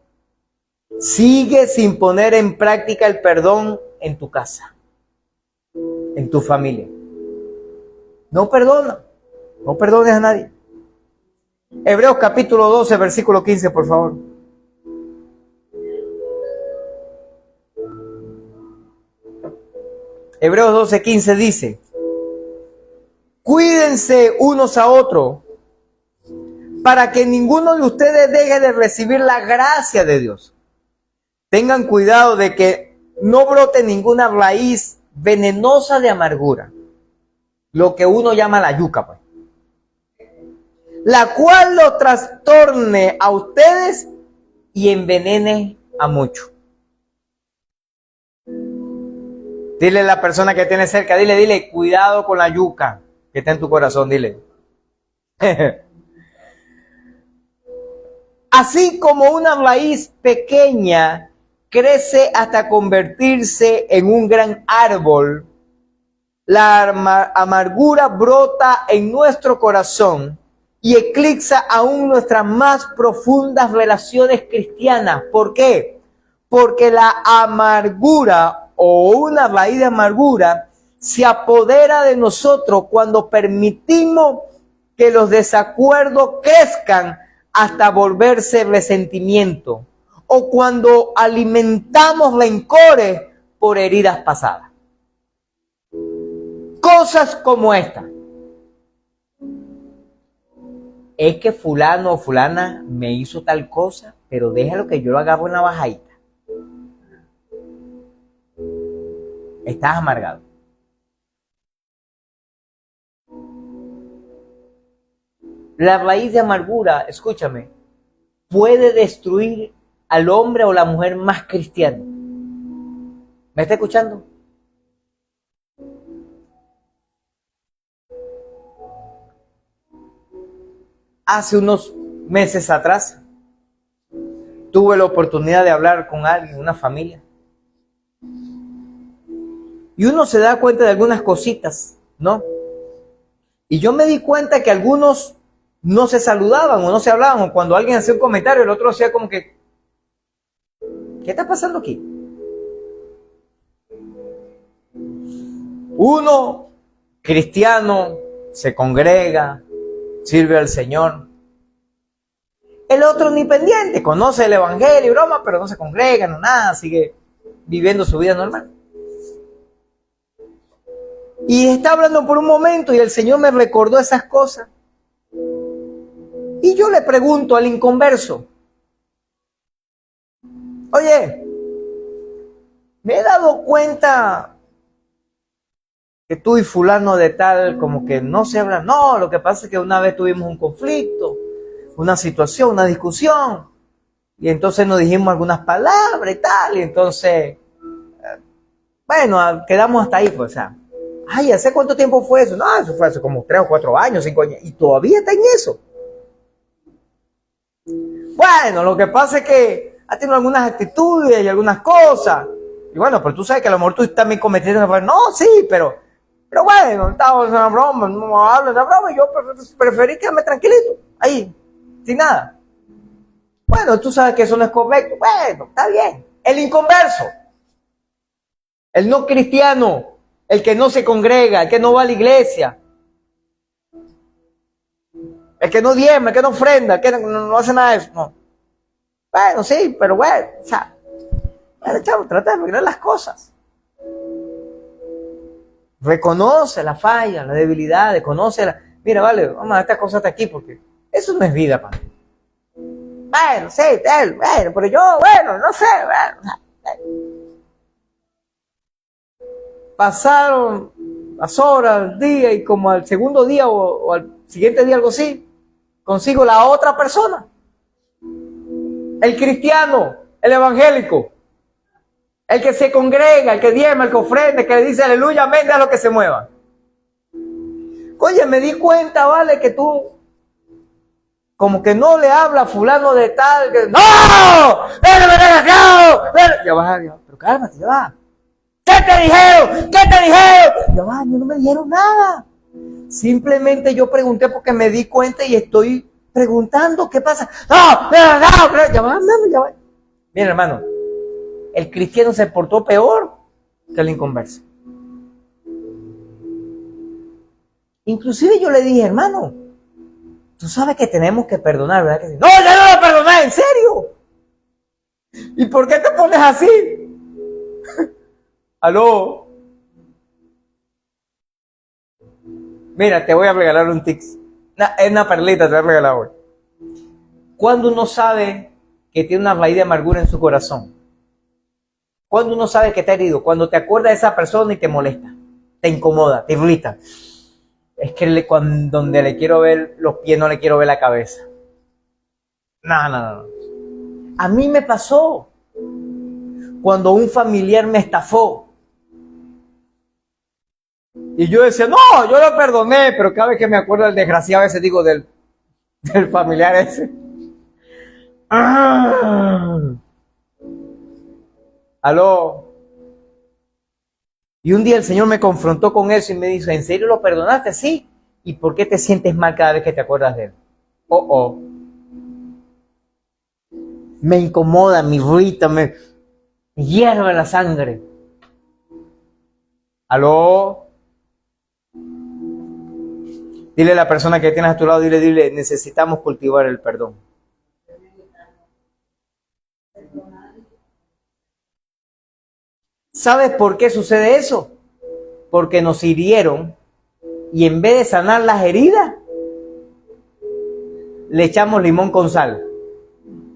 Sigue sin poner en práctica el perdón en tu casa, en tu familia. No perdones a nadie. Hebreos capítulo 12, versículo 15, por favor. Hebreos 12, 15 dice, cuídense unos a otros para que ninguno de ustedes deje de recibir la gracia de Dios. Tengan cuidado de que no brote ninguna raíz venenosa de amargura, lo que uno llama la yuca, pues, la cual lo trastorne a ustedes y envenene a muchos. Dile a la persona que tiene cerca, dile, cuidado con la yuca que está en tu corazón, dile. Así como una raíz pequeña crece hasta convertirse en un gran árbol, la amargura brota en nuestro corazón y eclipsa aún nuestras más profundas relaciones cristianas. ¿Por qué? Porque la amargura o una raíz de amargura se apodera de nosotros cuando permitimos que los desacuerdos crezcan hasta volverse resentimiento, o cuando alimentamos rencores por heridas pasadas. Cosas como esta. es que fulano o fulana me hizo tal cosa, pero déjalo que yo lo haga una bajadita. Estás amargado. La raíz de amargura, escúchame, puede destruir al hombre o la mujer más cristiano. ¿Me está escuchando? Hace unos meses atrás tuve la oportunidad de hablar con alguien, una familia. Y uno se da cuenta de algunas cositas, ¿no? Y yo me di cuenta que algunos no se saludaban o no se hablaban, o cuando alguien hacía un comentario, el otro hacía como que, ¿qué está pasando aquí? Uno, cristiano, se congrega, sirve al Señor. El otro ni pendiente, conoce el evangelio y broma, pero no se congrega, no nada, sigue viviendo su vida normal. Y está hablando por un momento y el Señor me recordó esas cosas. Y yo le pregunto al inconverso, oye, me he dado cuenta que tú y fulano de tal como que no se hablan. No, lo que pasa es que una vez tuvimos un conflicto, una situación, una discusión, y entonces nos dijimos algunas palabras y tal, y entonces, bueno, quedamos hasta ahí, pues, o sea, ay, ¿hace cuánto tiempo fue eso? No, eso fue hace como 3 o 4 años, 5 años, y todavía está en eso. Bueno, lo que pasa es que ha tenido algunas actitudes y algunas cosas, y bueno, pero tú sabes que a lo mejor tú también cometiste una falta. No, sí, pero bueno, estaba en una broma, no hablo de una broma, y yo preferí quedarme tranquilito, ahí, sin nada. Bueno, tú sabes que eso no es correcto. Bueno, está bien. El inconverso, el no cristiano, el que no se congrega, el que no va a la iglesia, el que no diezma, el que no ofrenda, el que no hace nada de eso. No. Bueno, sí, pero bueno, o sea, chavo, trata de arreglar las cosas. Reconoce la falla, la debilidad, conoce mira, vale, vamos a esta cosa hasta aquí porque eso no es vida, padre. Bueno, sí, bueno, pero yo, bueno, no sé, bueno. Pasaron las horas, el día, y como al segundo día o al siguiente día, algo así, consigo la otra persona. El cristiano, el evangélico, el que se congrega, el que diezma, el que ofrenda, el que le dice aleluya, amén, a lo que se mueva. Oye, me di cuenta, vale, que tú como que no le habla a fulano de tal, que ¡no! ¡Déjame, desgraciado! Ya va, pero cálmate, ya va. ¿Qué te dijeron? ¿Qué te dijeron? Ya va, no me dijeron nada. Simplemente yo pregunté porque me di cuenta y estoy preguntando qué pasa. ¡No! Ya va. Mira, hermano, el cristiano se portó peor que el inconverso. Inclusive yo le dije, hermano, tú sabes que tenemos que perdonar, ¿verdad? No, ya no lo perdoné, ¿en serio? ¿Y por qué te pones así? ¿Aló? Mira, te voy a regalar un tips. Es una perlita, te voy a regalar hoy. Cuando uno sabe que tiene una raíz de amargura en su corazón, cuando uno sabe que está herido, cuando te acuerdas de esa persona y te molesta, te incomoda, te irrita, es que donde le quiero ver los pies no le quiero ver la cabeza. No. A mí me pasó cuando un familiar me estafó. Y yo decía, no, yo lo perdoné, pero cada vez que me acuerdo del desgraciado ese, digo, del familiar ese. Aló. Y un día el Señor me confrontó con eso y me dijo, ¿en serio lo perdonaste? Sí. ¿Y por qué te sientes mal cada vez que te acuerdas de él? Me incomoda, me irrita, me hierve la sangre. ¿Aló? Dile a la persona que tienes a tu lado, dile, necesitamos cultivar el perdón. ¿Sabes por qué sucede eso? Porque nos hirieron y en vez de sanar las heridas, le echamos limón con sal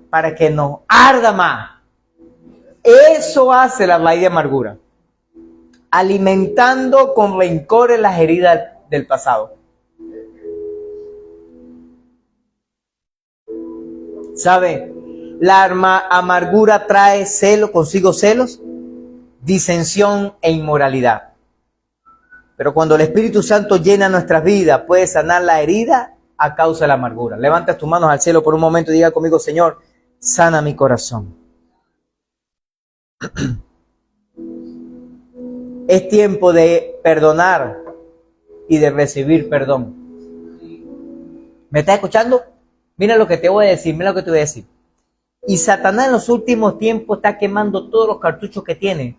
para que nos arda más. Eso hace la raíz de amargura, alimentando con rencores las heridas del pasado. ¿Sabe? La amargura trae consigo celos, disensión e inmoralidad. Pero cuando el Espíritu Santo llena nuestras vidas, puede sanar la herida a causa de la amargura. Levanta tus manos al cielo por un momento y diga conmigo: Señor, sana mi corazón. Es tiempo de perdonar y de recibir perdón. ¿Me estás escuchando? Mira lo que te voy a decir, mira lo que te voy a decir. Y Satanás en los últimos tiempos está quemando todos los cartuchos que tiene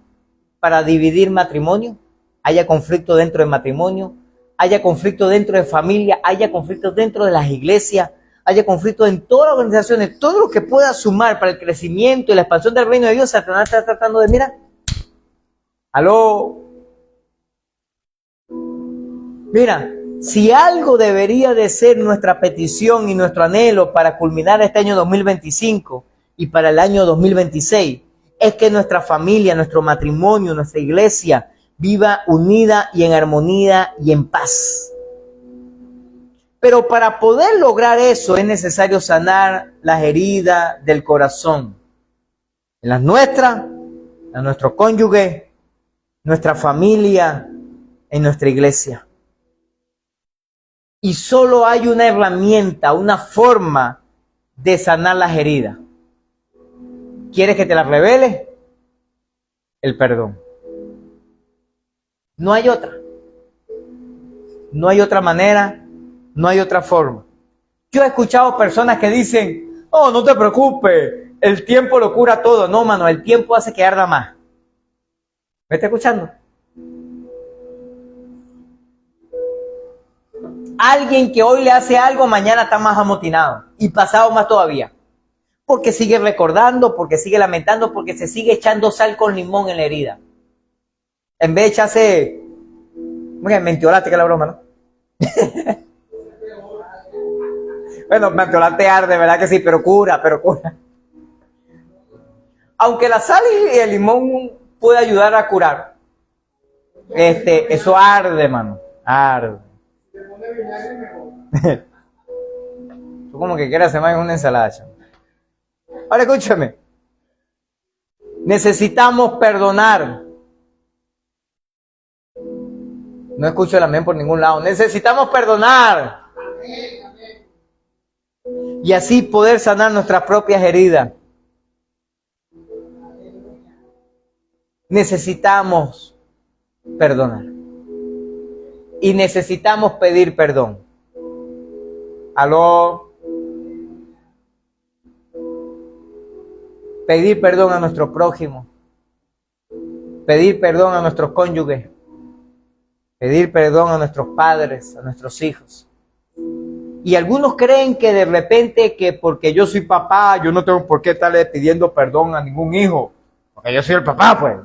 para dividir matrimonio, haya conflicto dentro del matrimonio, haya conflicto dentro de familia, haya conflicto dentro de las iglesias, haya conflicto en todas las organizaciones, todo lo que pueda sumar para el crecimiento y la expansión del reino de Dios. Satanás está tratando de, mira, mira, si algo debería de ser nuestra petición y nuestro anhelo para culminar este año 2025 y para el año 2026, es que nuestra familia, nuestro matrimonio, nuestra iglesia viva unida y en armonía y en paz. Pero para poder lograr eso es necesario sanar las heridas del corazón. En las nuestras, en nuestro cónyuge, nuestra familia, en nuestra iglesia. Y solo hay una herramienta, una forma de sanar las heridas. ¿Quieres que te las revele? El perdón. No hay otra. No hay otra manera, no hay otra forma. Yo he escuchado personas que dicen: oh, no te preocupes, el tiempo lo cura todo. No, mano, el tiempo hace que arda más. ¿Me está escuchando? Alguien que hoy le hace algo, mañana está más amotinado y pasado más todavía. Porque sigue recordando, porque sigue lamentando, porque se sigue echando sal con limón en la herida. En vez de echarse... Mira, mentiolate, que es la broma, ¿no? Bueno, mentiolate arde, ¿verdad que sí? Pero cura. Aunque la sal y el limón puede ayudar a curar, eso arde, mano. Arde. Tú como que quieras hacer más una ensalada. Ahora escúchame. Necesitamos perdonar. No escucho el amén por ningún lado. Necesitamos perdonar. Y así poder sanar nuestras propias heridas. Necesitamos perdonar. Y necesitamos pedir perdón. ¿Aló? Pedir perdón a nuestro prójimo. Pedir perdón a nuestros cónyuges. Pedir perdón a nuestros padres, a nuestros hijos. Y algunos creen que de repente que porque yo soy papá, yo no tengo por qué estarle pidiendo perdón a ningún hijo. Porque yo soy el papá, pues.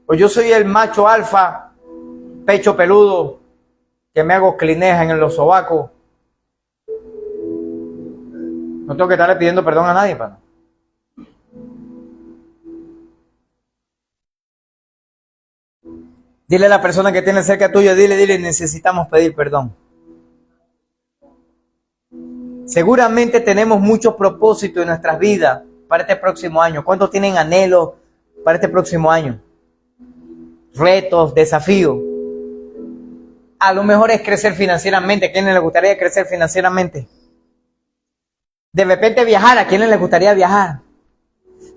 O yo soy el macho alfa, pecho peludo, que me hago clineja en los sobacos. No tengo que estarle pidiendo perdón a nadie, pana. Dile a la persona que tiene cerca tuyo, dile, necesitamos pedir perdón. Seguramente tenemos muchos propósitos en nuestras vidas para este próximo año. ¿Cuántos tienen anhelos para este próximo año? Retos, desafíos. A lo mejor es crecer financieramente. ¿A quiénes les gustaría crecer financieramente? De repente viajar. ¿A quiénes les gustaría viajar?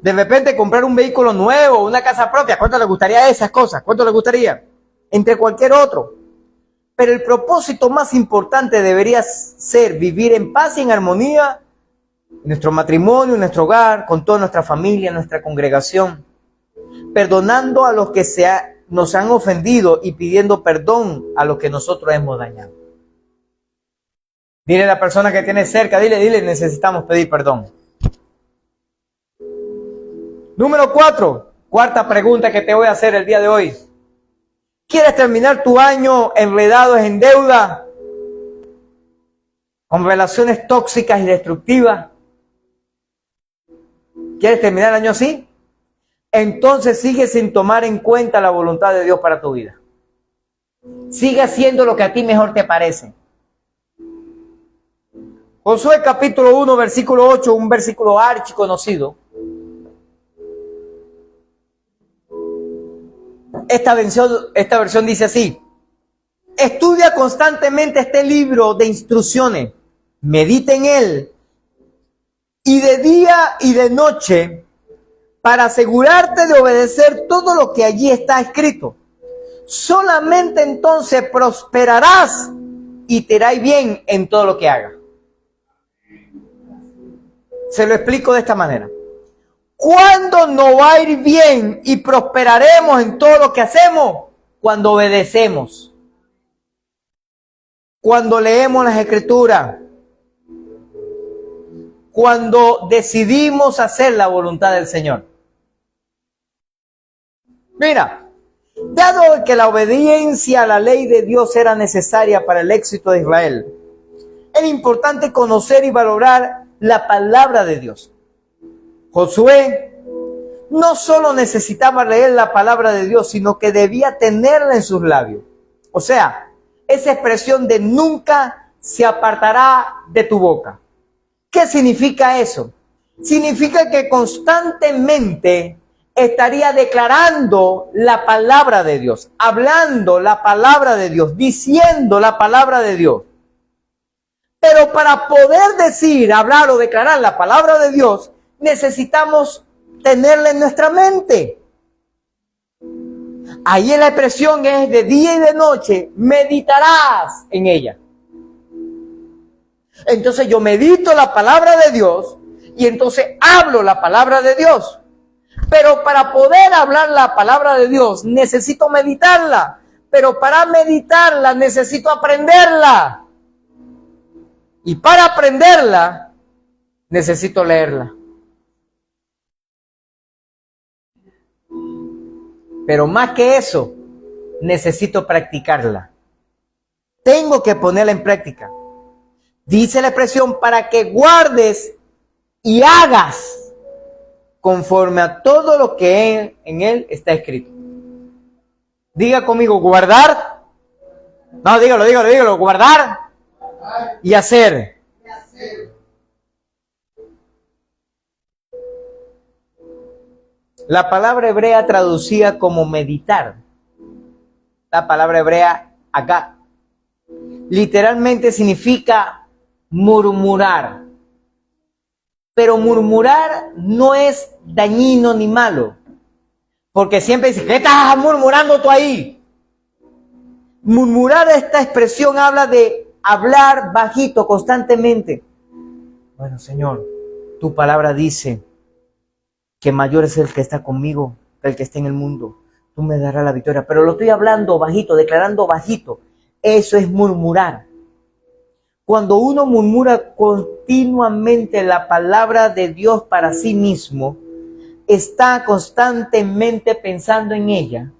De repente comprar un vehículo nuevo, una casa propia. ¿Cuánto les gustaría esas cosas? ¿Cuánto les gustaría? Entre cualquier otro. Pero el propósito más importante debería ser vivir en paz y en armonía en nuestro matrimonio, en nuestro hogar, con toda nuestra familia, nuestra congregación, perdonando a los que nos han ofendido y pidiendo perdón a los que nosotros hemos dañado. Dile a la persona que tienes cerca, dile, necesitamos pedir perdón. Número 4, cuarta pregunta que te voy a hacer el día de hoy. ¿Quieres terminar tu año enredado en deuda? con relaciones tóxicas y destructivas. ¿Quieres terminar el año así? Entonces sigue sin tomar en cuenta la voluntad de Dios para tu vida. Sigue haciendo lo que a ti mejor te parece. Josué capítulo 1, versículo 8, un versículo archiconocido. Esta versión dice así: estudia constantemente este libro de instrucciones, medita en él, y de día y de noche, para asegurarte de obedecer todo lo que allí está escrito. Solamente entonces prosperarás y te irá bien en todo lo que hagas. Se lo explico de esta manera. ¿Cuándo nos va a ir bien y prosperaremos en todo lo que hacemos? Cuando obedecemos. Cuando leemos las Escrituras. Cuando decidimos hacer la voluntad del Señor. Mira, dado que la obediencia a la ley de Dios era necesaria para el éxito de Israel, era importante conocer y valorar la palabra de Dios. Josué no solo necesitaba leer la palabra de Dios, sino que debía tenerla en sus labios. O sea, esa expresión de nunca se apartará de tu boca. ¿Qué significa eso? Significa que constantemente estaría declarando la palabra de Dios, hablando la palabra de Dios, diciendo la palabra de Dios. Pero para poder decir, hablar o declarar la palabra de Dios, necesitamos tenerla en nuestra mente. Ahí la expresión es de día y de noche, meditarás en ella. Entonces yo medito la palabra de Dios y entonces hablo la palabra de Dios. Pero para poder hablar la palabra de Dios necesito meditarla. Pero para meditarla necesito aprenderla. Y para aprenderla necesito leerla. Pero más que eso, necesito practicarla. Tengo que ponerla en práctica. Dice la expresión para que guardes y hagas conforme a todo lo que en él está escrito. Diga conmigo, guardar. No, dígalo, guardar y hacer. La palabra hebrea traducida como meditar, la palabra hebrea acá, literalmente significa murmurar. Pero murmurar no es dañino ni malo, porque siempre dicen, ¿qué estás murmurando tú ahí? Murmurar, esta expresión habla de hablar bajito constantemente. Bueno, Señor, tu palabra dice que mayor es el que está conmigo que el que está en el mundo. Tú me darás la victoria. Pero lo estoy hablando bajito, declarando bajito. Eso es murmurar. Cuando uno murmura continuamente la palabra de Dios para sí mismo, está constantemente pensando en ella.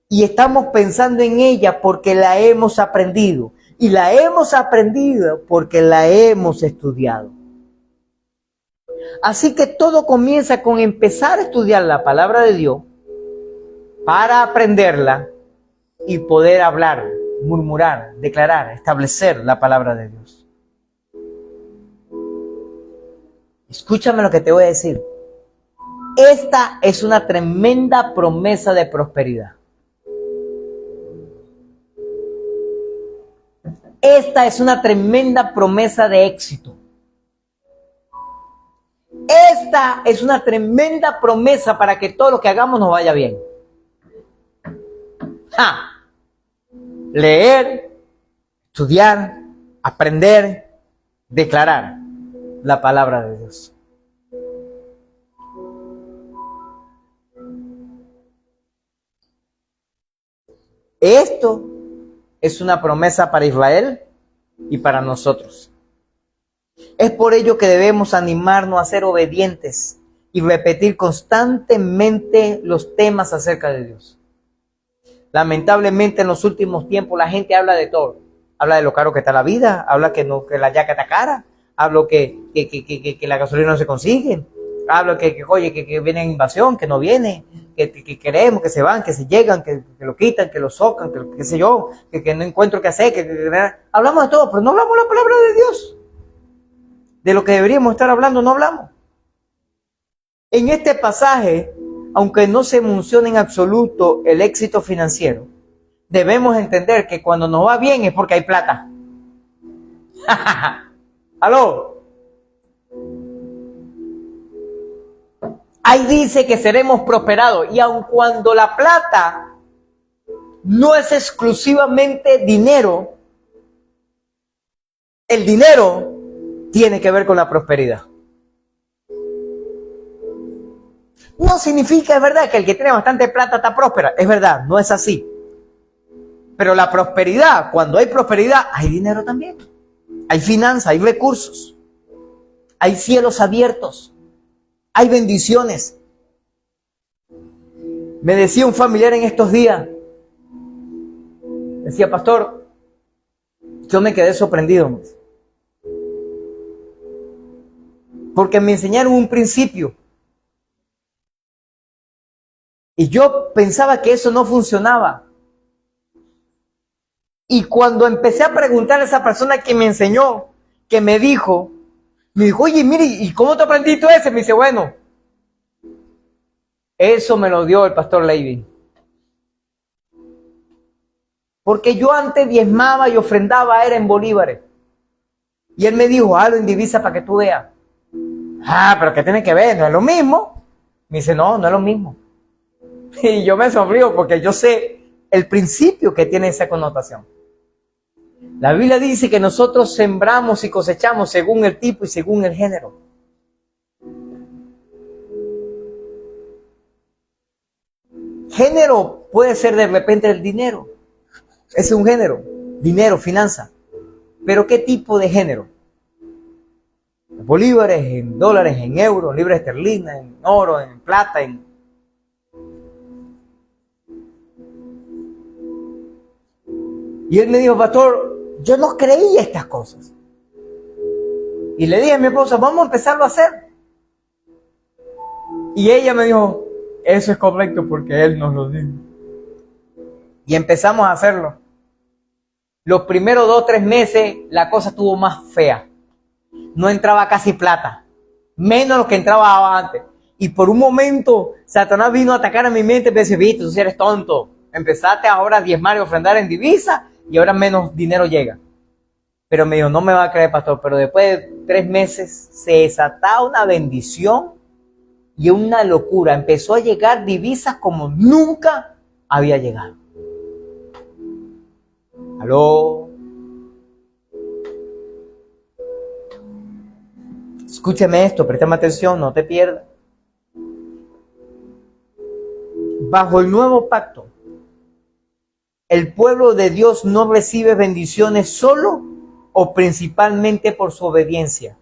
Y estamos pensando en ella porque la hemos aprendido. Y la hemos aprendido porque la hemos estudiado. Así que todo comienza con empezar a estudiar la palabra de Dios para aprenderla y poder hablar, murmurar, declarar, establecer la palabra de Dios. Escúchame lo que te voy a decir. Esta es una tremenda promesa de prosperidad. Esta es una tremenda promesa de éxito. Esta es una tremenda promesa para que todo lo que hagamos nos vaya bien. Leer, estudiar, aprender, declarar la palabra de Dios. Esto es una promesa para Israel y para nosotros. Es por ello que debemos animarnos a ser obedientes y repetir constantemente los temas acerca de Dios. Lamentablemente en los últimos tiempos la gente habla de todo. habla de lo caro que está la vida, habla que la yaca está cara, habla que la gasolina no se consigue, habla que viene invasión, que no viene, que queremos, que se van, que se llegan, que lo quitan, que lo socan, que qué sé yo, que no encuentro qué hacer, hablamos de todo, pero no hablamos la palabra de Dios. De lo que deberíamos estar hablando, no hablamos. En este pasaje, aunque no se menciona en absoluto el éxito financiero, debemos entender que cuando nos va bien es porque hay plata. ¿Aló? Ahí dice que seremos prosperados. Y aun cuando la plata no es exclusivamente dinero, el dinero tiene que ver con la prosperidad. No significa, es verdad, que el que tiene bastante plata está próspera. Es verdad, no es así. Pero la prosperidad, cuando hay prosperidad, hay dinero también. Hay finanzas, hay recursos. Hay cielos abiertos. Hay bendiciones. Me decía un familiar en estos días. Decía, pastor, yo me quedé sorprendido. Porque me enseñaron un principio. Y yo pensaba que eso no funcionaba. Y cuando empecé a preguntarle a esa persona que me enseñó, que me dijo, oye, mire, ¿y cómo te aprendiste ese? Me dice, bueno, eso me lo dio el pastor Levy. Porque yo antes diezmaba y ofrendaba, era en bolívares. Y él me dijo, hazlo en divisa para que tú veas. Ah, pero ¿qué tiene que ver? ¿No es lo mismo? Me dice, no, no es lo mismo. Y yo me sonrío porque yo sé el principio que tiene esa connotación. La Biblia dice que nosotros sembramos y cosechamos según el tipo y según el género. Género puede ser de repente el dinero. Ese es un género. Dinero, finanza. Pero ¿qué tipo de género? En bolívares, en dólares, en euros, libras esterlinas, en oro, en plata, Y él me dijo, pastor, yo no creía estas cosas. Y le dije a mi esposa, vamos a empezarlo a hacer. Y ella me dijo, eso es correcto porque él nos lo dijo. Y empezamos a hacerlo. Los primeros 2 o 3 meses la cosa estuvo más fea. No entraba casi plata. Menos lo que entraba antes. Y por un momento Satanás vino a atacar a mi mente y me dice, viste, tú eres tonto. Empezaste ahora a diezmar y ofrendar en divisa y ahora menos dinero llega. Pero me dijo, no me va a creer, pastor, pero después de 3 meses se desataba una bendición y una locura. Empezó a llegar divisas como nunca había llegado. ¿Aló? Escúcheme esto, préstame atención, no te pierdas. Bajo el nuevo pacto, el pueblo de Dios no recibe bendiciones solo o principalmente por su obediencia,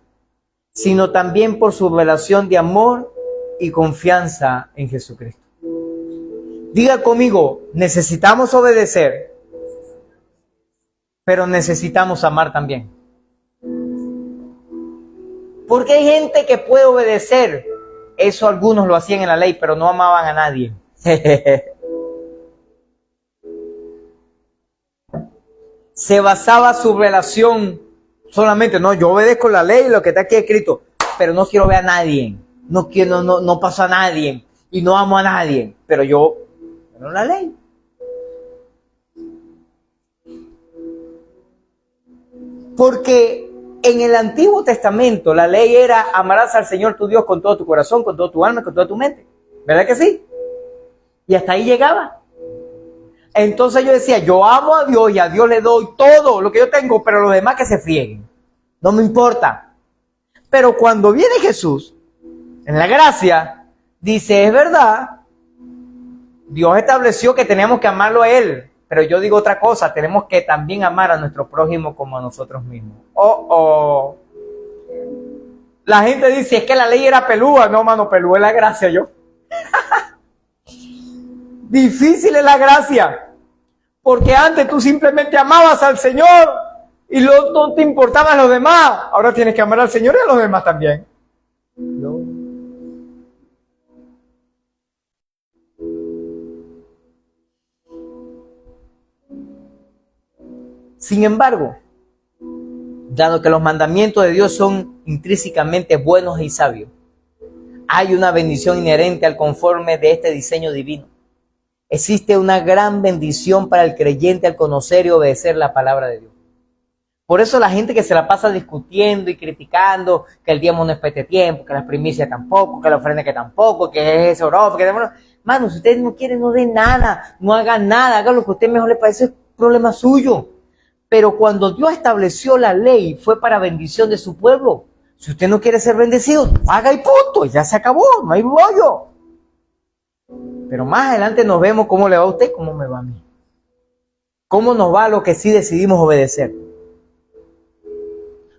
sino también por su relación de amor y confianza en Jesucristo. Diga conmigo, necesitamos obedecer, pero necesitamos amar también. Porque hay gente que puede obedecer. Eso algunos lo hacían en la ley, pero no amaban a nadie. Se basaba su relación solamente, no, yo obedezco la ley, lo que está aquí escrito, pero no quiero ver a nadie. No paso a nadie. Y no amo a nadie. Pero yo, no la ley. Porque en el Antiguo Testamento la ley era amarás al Señor tu Dios con todo tu corazón, con toda tu alma, con toda tu mente. ¿Verdad que sí? Y hasta ahí llegaba. Entonces yo decía, yo amo a Dios y a Dios le doy todo lo que yo tengo, pero los demás que se frieguen. No me importa. Pero cuando viene Jesús, en la gracia, dice, es verdad, Dios estableció que teníamos que amarlo a Él. Pero yo digo otra cosa, tenemos que también amar a nuestro prójimo como a nosotros mismos. La gente dice, es que la ley era pelúa. No, mano, pelúa es la gracia, yo. Difícil es la gracia. Porque antes tú simplemente amabas al Señor Y no te importaban los demás. Ahora tienes que amar al Señor y a los demás también. No. Sin embargo, dado que los mandamientos de Dios son intrínsecamente buenos y sabios, hay una bendición inherente al conforme de este diseño divino. Existe una gran bendición para el creyente al conocer y obedecer la palabra de Dios. Por eso la gente que se la pasa discutiendo y criticando que el diezmo no es este tiempo, que las primicias tampoco, que la ofrenda que tampoco, que es eso, no, porque mano, si ustedes no quieren, no den nada, no hagan nada, hagan lo que a usted mejor le parece, es problema suyo. Pero cuando Dios estableció la ley, fue para bendición de su pueblo. Si usted no quiere ser bendecido, haga y punto, ya se acabó, no hay rollo. Pero más adelante nos vemos cómo le va a usted, cómo me va a mí. Cómo nos va a lo que sí decidimos obedecer.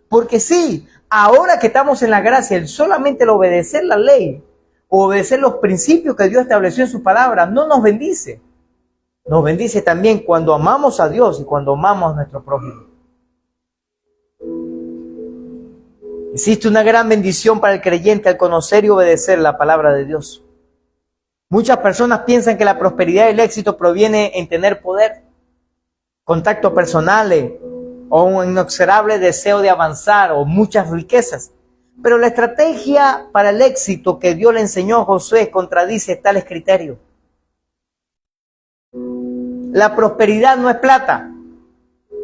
Porque sí, ahora que estamos en la gracia, el solamente el obedecer la ley, o obedecer los principios que Dios estableció en su palabra, no nos bendice. Nos bendice también cuando amamos a Dios y cuando amamos a nuestro prójimo. Existe una gran bendición para el creyente al conocer y obedecer la palabra de Dios. Muchas personas piensan que la prosperidad y el éxito proviene en tener poder, contactos personales o un inexorable deseo de avanzar o muchas riquezas. Pero la estrategia para el éxito que Dios le enseñó a Josué contradice tales criterios. La prosperidad no es plata,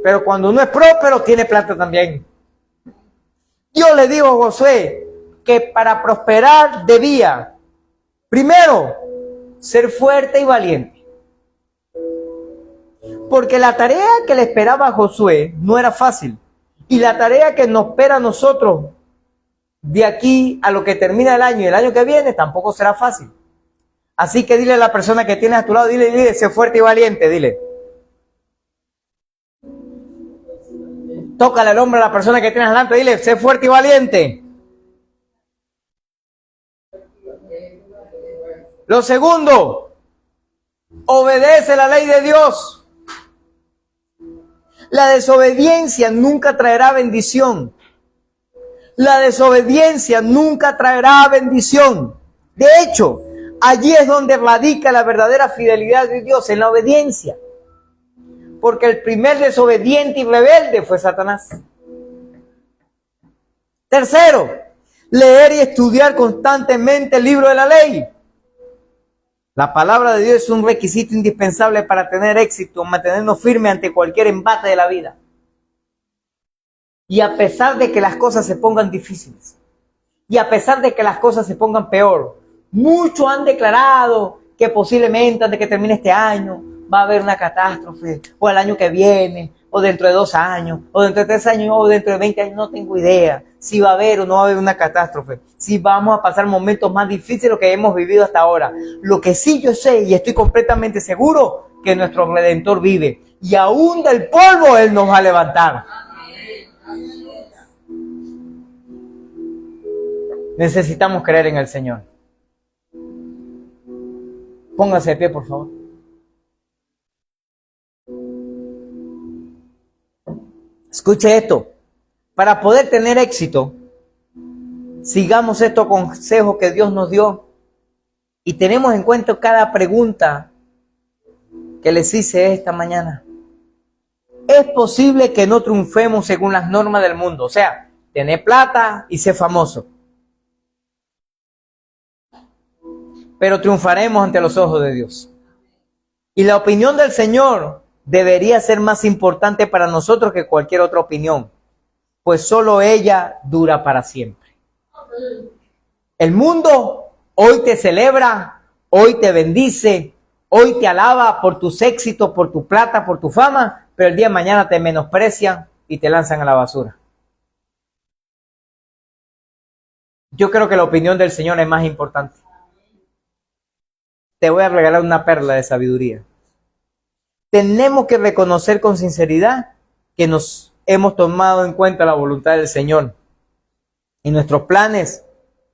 pero cuando uno es próspero tiene plata también. Dios le dijo a Josué que para prosperar debía, primero, ser fuerte y valiente. Porque la tarea que le esperaba a Josué no era fácil. Y la tarea que nos espera a nosotros de aquí a lo que termina el año y el año que viene tampoco será fácil. Así que dile a la persona que tienes a tu lado, dile, sé fuerte y valiente, dile. Tócale el hombro a la persona que tienes delante, dile, sé fuerte y valiente. Lo segundo, obedece la ley de Dios. La desobediencia nunca traerá bendición. La desobediencia nunca traerá bendición. De hecho, allí es donde radica la verdadera fidelidad de Dios, en la obediencia. Porque el primer desobediente y rebelde fue Satanás. Tercero, leer y estudiar constantemente el libro de la ley. La palabra de Dios es un requisito indispensable para tener éxito, mantenernos firmes ante cualquier embate de la vida. Y a pesar de que las cosas se pongan difíciles, y a pesar de que las cosas se pongan peor, muchos han declarado que posiblemente antes de que termine este año va a haber una catástrofe, o el año que viene, o dentro de 2 años, o dentro de 3 años, o dentro de 20 años, no tengo idea si va a haber o no va a haber una catástrofe, si vamos a pasar momentos más difíciles de lo que hemos vivido hasta ahora. Lo que sí yo sé y estoy completamente seguro, que nuestro Redentor vive, y aún del polvo Él nos va a levantar. Necesitamos creer en el Señor. Póngase de pie, por favor. Escuche esto. Para poder tener éxito, sigamos estos consejos que Dios nos dio y tenemos en cuenta cada pregunta que les hice esta mañana. Es posible que no triunfemos según las normas del mundo, o sea, tener plata y ser famoso. Pero triunfaremos ante los ojos de Dios. Y la opinión del Señor debería ser más importante para nosotros que cualquier otra opinión, pues solo ella dura para siempre. El mundo hoy te celebra, hoy te bendice, hoy te alaba por tus éxitos, por tu plata, por tu fama, pero el día de mañana te menosprecian y te lanzan a la basura. Yo creo que la opinión del Señor es más importante. Te voy a regalar una perla de sabiduría. Tenemos que reconocer con sinceridad que nos hemos tomado en cuenta la voluntad del Señor en nuestros planes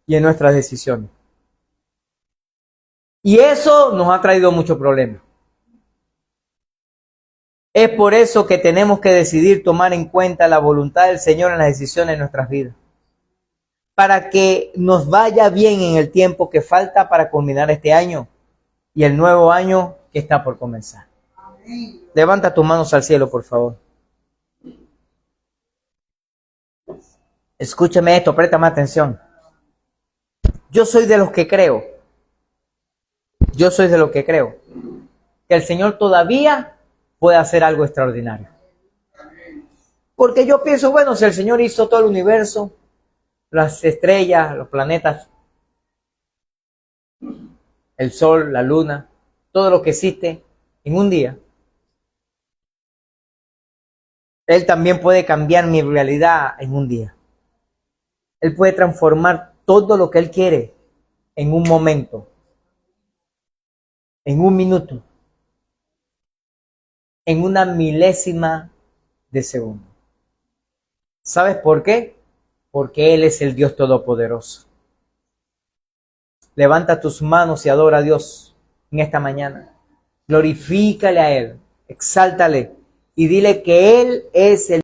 y en nuestras decisiones. Y eso nos ha traído muchos problemas. Es por eso que tenemos que decidir tomar en cuenta la voluntad del Señor en las decisiones de nuestras vidas, para que nos vaya bien en el tiempo que falta para culminar este año y el nuevo año que está por comenzar. Levanta tus manos al cielo, por favor. Escúchame esto, préstame atención. Yo soy de los que creo que el Señor todavía puede hacer algo extraordinario. Porque yo pienso, bueno, si el Señor hizo todo el universo, las estrellas, los planetas, el sol, la luna, todo lo que existe en un día, Él también puede cambiar mi realidad en un día. Él puede transformar todo lo que Él quiere en un momento, en un minuto, en una milésima de segundo. ¿Sabes por qué? Porque Él es el Dios Todopoderoso. Levanta tus manos y adora a Dios en esta mañana. Glorifícale a Él, exáltale y dile que Él es el